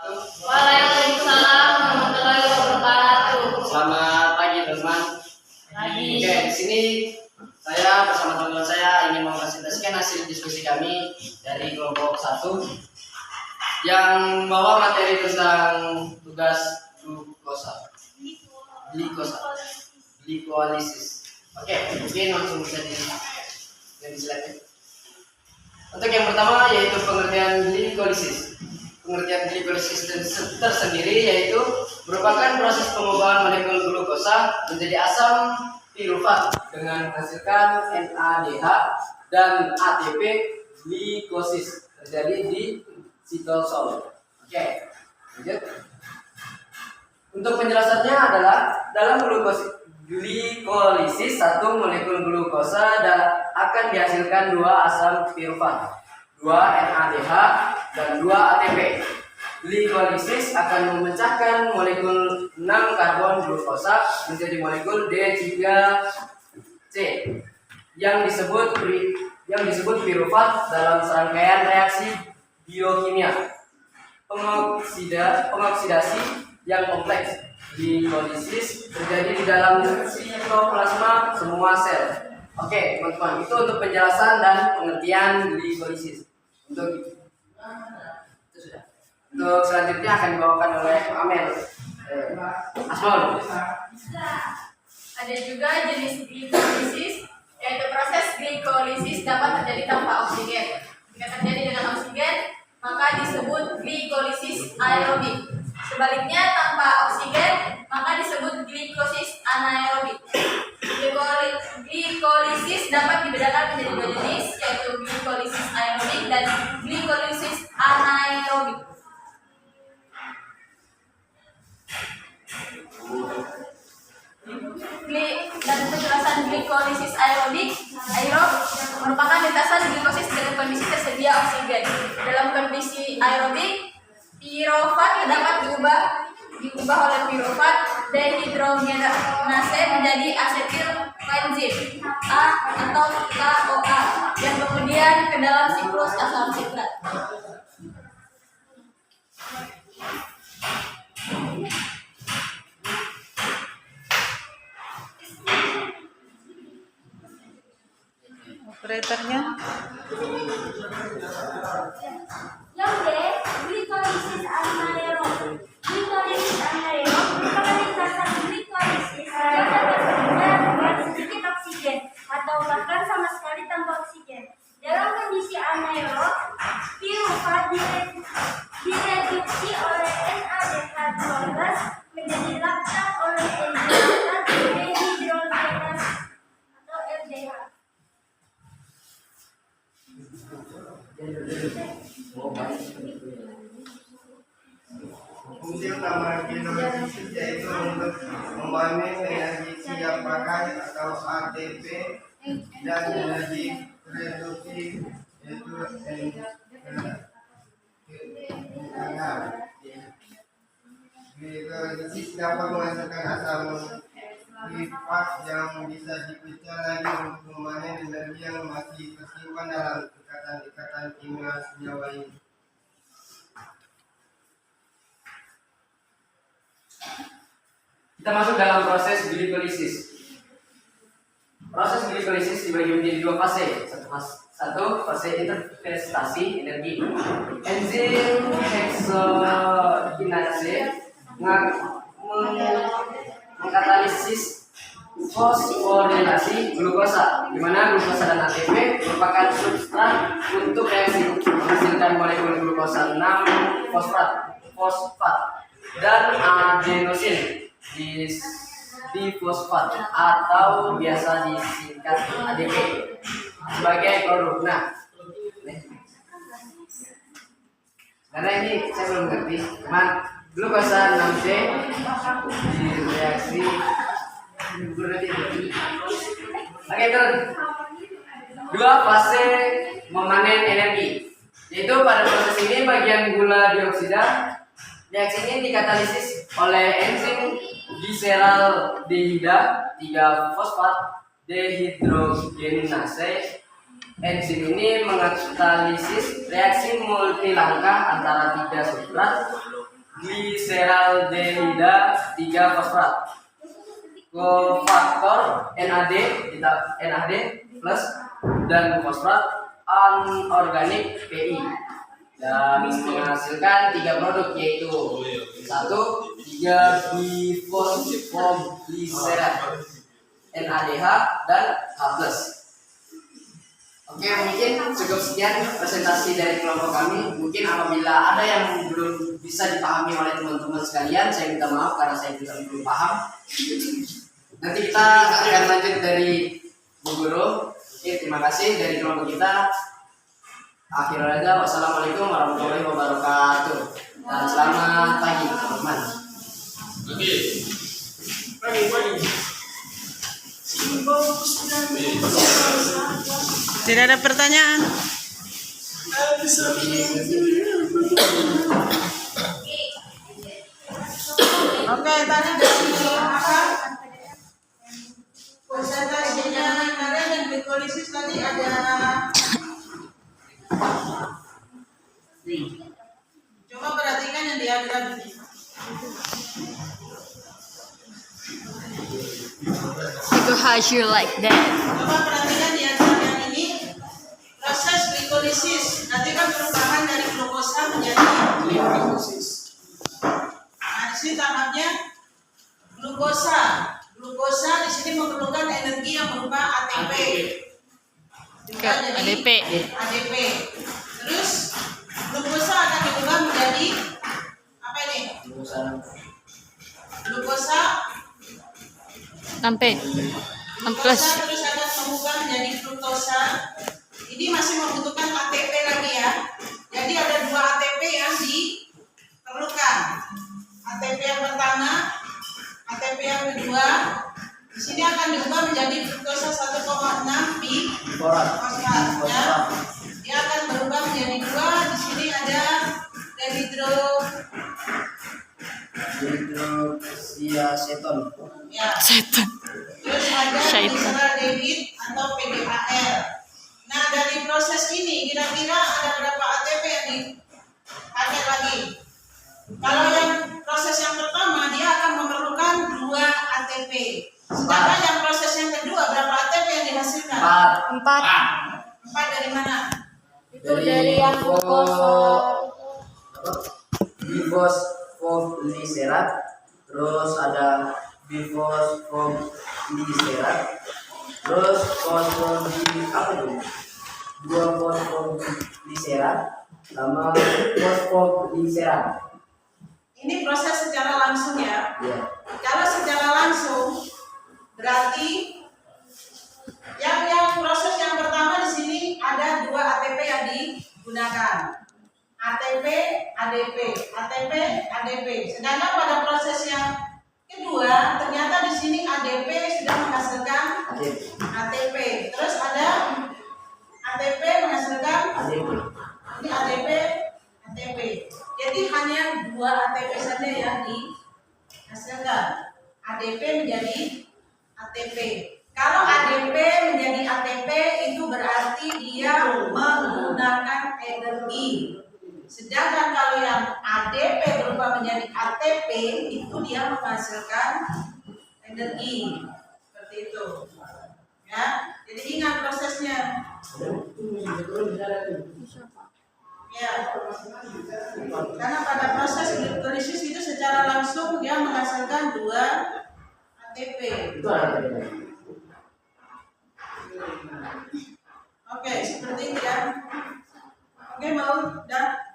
Waalaikumsalam warahmatullahi wabarakatuh. Selamat pagi teman-teman. Pagi. Oke, di sini saya bersama teman-teman saya ingin mempresentasikan hasil diskusi kami dari kelompok 1 yang membawa materi tentang tugas glikolisis. Oke, mungkin langsung bisa di slide. Untuk yang pertama yaitu pengertian glikolisis. Pengertian glikolisis tersendiri yaitu merupakan proses pengubahan molekul glukosa menjadi asam pirufat dengan menghasilkan NADH dan ATP. Glikosis terjadi di sitosol. Oke, lanjut. Untuk penjelasannya adalah dalam glikolisis satu molekul glukosa akan dihasilkan 2 asam pirufat, 2 NADH dan 2 ATP. Glikolisis akan memecahkan molekul 6 karbon glukosa menjadi molekul D3C yang disebut pirufat dalam serangkaian reaksi biokimia pengoksidasi yang kompleks. Glikolisis terjadi di dalam sitoplasma semua sel. Oke, teman-teman, itu untuk penjelasan dan pengertian glikolisis. Untuk selanjutnya akan dibawakan oleh Amel. Asmol. Ada juga jenis glikolisis, yaitu proses glikolisis dapat terjadi tanpa oksigen. Jika terjadi dengan oksigen, maka disebut glikolisis aerobik. Sebaliknya, tanpa oksigen, maka disebut glikolisis anaerobik. Glikolisis dapat dibedakan menjadi 2 jenis, yaitu glikolisis aerobik dan glikolisis anaerobik. Dan penjelasan glikolisis aerob merupakan lintasan glikosis dengan kondisi tersedia oksigen. Dalam kondisi aerobik, pirofat dapat diubah oleh pirofat dehidrogenase menjadi asetil benzin A atau KOA yang kemudian ke dalam siklus asam sitrat. Operatornya. Yang B, glikolisis anaerob. Glikolisis anaerob merupakan lintasan glikolisis yang dapat bekerja dengan sedikit oksigen atau bahkan sama sekali tanpa oksigen. Dalam kondisi anaerob, pirufat direduksi oleh NADH12 menjadi laktat oleh enzim laktat dehidrogenase atau LDH. Fungsi utama glikolisis yaitu untuk memanen energi siap pakai atau ATP dan energi reduksi yaitu glikolisis dapat menghasilkan asam pirufat yang bisa dipecah lagi untuk memanen energi yang masih tersimpan dalam ikatan kimia senyawa ini. Kita masuk dalam proses glikolisis. Proses glikolisis dibagi menjadi 2 fase. Satu fase interpretasi energi. Enzim heksokinase mengkatalisis fosforilasi glukosa, di mana glukosa dan ATP merupakan substrat untuk reaksi menghasilkan molekul glukosa 6 fosfat dan adenosin di fosfat atau biasa disingkat ADP sebagai produk. Nah, karena ini saya belum ngerti, cuman glukosa 6C di reaksi Oke, turun. 2 fase memanen energi, yaitu pada proses ini bagian gula dioksida. Reaksi ini dikatalisis oleh enzim gliseraldehida 3 fosfat dehidrogenase. Enzim ini mengkatalisis reaksi multilangkah antara 3 substrat gliseraldehida 3 fosfat. Kofaktor NAD plus dan fosfat anorganik PI dan menghasilkan 3 produk yaitu 1 3-bifosfogliserat NADH dan H+. Oke, mungkin cukup sekian presentasi dari kelompok kami. Mungkin apabila ada yang belum bisa dipahami oleh teman-teman sekalian, saya minta maaf karena saya juga belum paham. Nanti kita akan lanjut dari Bu Guru. Oke, terima kasih dari kelompok kita. Akhirnya, wassalamualaikum warahmatullahi wabarakatuh. Dan selamat pagi, teman-teman. Tidak ada pertanyaan. Oke, tadi dari apa? Presentasinya kalian yang glikolisis tadi ada. Coba perhatikan yang diagram ini. Because you like that. Coba perhatikan diagram yang ini. Proses glikolisis nanti kan perubahan dari glukosa menjadi glukosis. Nah, di sini tahapnya glukosa. Glukosa di sini memerlukan energi yang berupa ATP. Juga jadi ADP. Terus glukosa akan diubah menjadi apa ini? Glukosa 6P. Glukosa terus akan mengubah menjadi fruktosa. Ini masih membutuhkan ATP lagi ya. Jadi ada 2 ATP yang diperlukan. ATP yang pertama, ATP yang kedua. Di sini akan diubah menjadi fruktosa 1,6 bifosfat. Ya. Dia akan berubah menjadi 2. Di sini ada dehidroksiaseton. Ya. Setan. Terus ada Syaitan. glyceraldehid atau PGAL. Nah, dari proses ini kira-kira ada berapa ATP yang dipakai lagi? Kalau yang proses yang pertama dia akan memerlukan 2 ATP. Sedangkan yang proses yang kedua berapa ATP yang dihasilkan? 4. 4 dari mana? Itu dari yang glukosa. Bifosfogliserat, terus ada bifosfogliserat, terus fosfogliserat sama fosfogliserat. Ini proses secara langsung ya. Ya. Kalau secara langsung berarti yang proses yang pertama di sini ada 2 ATP yang digunakan. ATP, ADP, ATP, ADP. Sedangkan pada proses yang kedua ternyata di sini ADP sudah menghasilkan ATP. Terus ada ATP menghasilkan ini ADP, ATP. Jadi hanya 2 ATP saja yang dihasilkan. ADP menjadi ATP. Kalau ADP menjadi ATP itu berarti dia menggunakan energi. Sedangkan kalau yang ADP berubah menjadi ATP itu dia menghasilkan energi. Seperti itu. Ya. Jadi ingat prosesnya. Ya. Karena pada proses glikolisis itu secara langsung dia menghasilkan 2 ATP. Itu ada. Oke, seperti itu ya. Oke, mau dah.